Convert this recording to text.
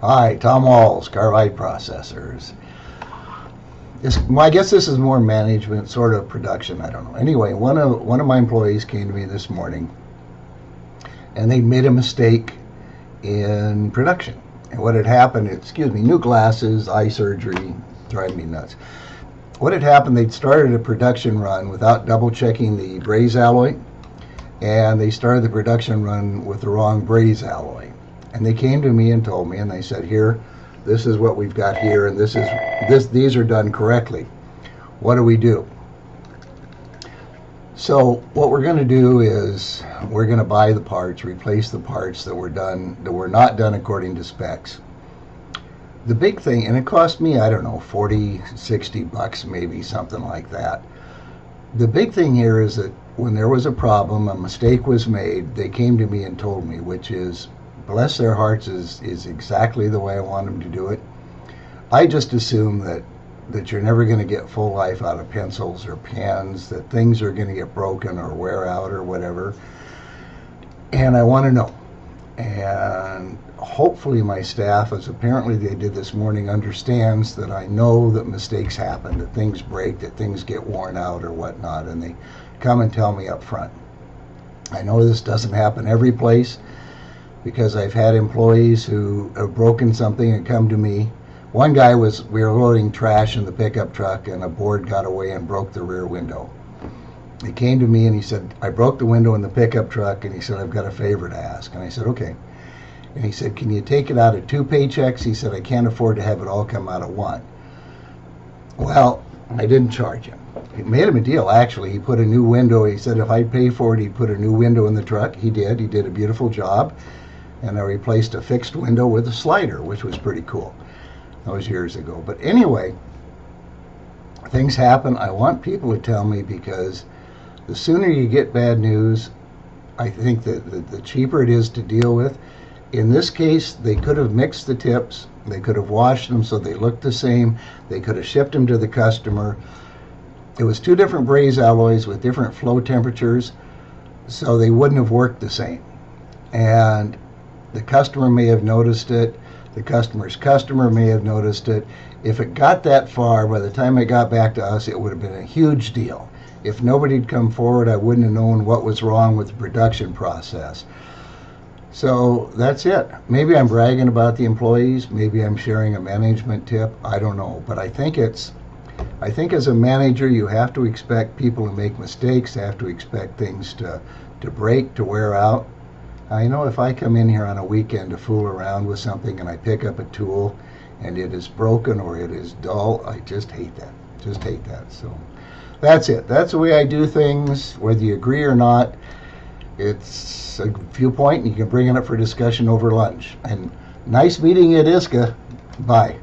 Hi, Tom Walls, Carbide Processors. Well, I guess this is more management, sort of production. I don't know. Anyway, one of my employees came to me this morning, and they made a mistake in production. And what had happened? New glasses, eye surgery, driving me nuts. What had happened? They'd started a production run without double checking the braze alloy, and they started the production run with the wrong braze alloy. And they came to me and told me, and they said, "Here, this is what we've got here, and these are done correctly. What do we do?" So what we're going to do is we're going to buy the parts, replace the parts that were not done according to specs. The big thing, and it cost me, I don't know, $40-$60 maybe, something like that. The big thing here is that when there was a problem, a mistake was made, they came to me and told me, which is, bless their hearts, is exactly the way I want them to do it. I just assume that you're never going to get full life out of pencils or pens, that things are going to get broken or wear out or whatever. And I want to know. And hopefully my staff, as apparently they did this morning, understands that I know that mistakes happen, that things break, that things get worn out or whatnot, and they come and tell me up front. I know this doesn't happen every place, because I've had employees who have broken something and come to me. One guy we were loading trash in the pickup truck, and a board got away and broke the rear window. He came to me and he said, "I broke the window in the pickup truck," and he said, "I've got a favor to ask." And I said, "Okay." And he said, "Can you take it out of 2 paychecks?" He said, "I can't afford to have it all come out of one." Well, I didn't charge him. He made him a deal, actually. He put a new window. He said if I'd pay for it, he'd put a new window in the truck. He did. He did a beautiful job. And I replaced a fixed window with a slider, which was pretty cool. That was years ago. But anyway, things happen. I want people to tell me, because the sooner you get bad news, I think that the cheaper it is to deal with. In this case, they could have mixed the tips. They could have washed them so they looked the same. They could have shipped them to the customer. It was 2 different braze alloys with different flow temperatures, so they wouldn't have worked the same. And the customer may have noticed it. The customer's customer may have noticed it. If it got that far, by the time it got back to us, it would have been a huge deal. If nobody had come forward, I wouldn't have known what was wrong with the production process. So that's it. Maybe I'm bragging about the employees. Maybe I'm sharing a management tip. I don't know. But I think as a manager, you have to expect people to make mistakes. They have to expect things to break, to wear out. I know if I come in here on a weekend to fool around with something and I pick up a tool and it is broken or it is dull, I just hate that. Just hate that. So that's it. That's the way I do things, whether you agree or not. It's a viewpoint, and you can bring it up for discussion over lunch. And nice meeting you at ISCA. Bye.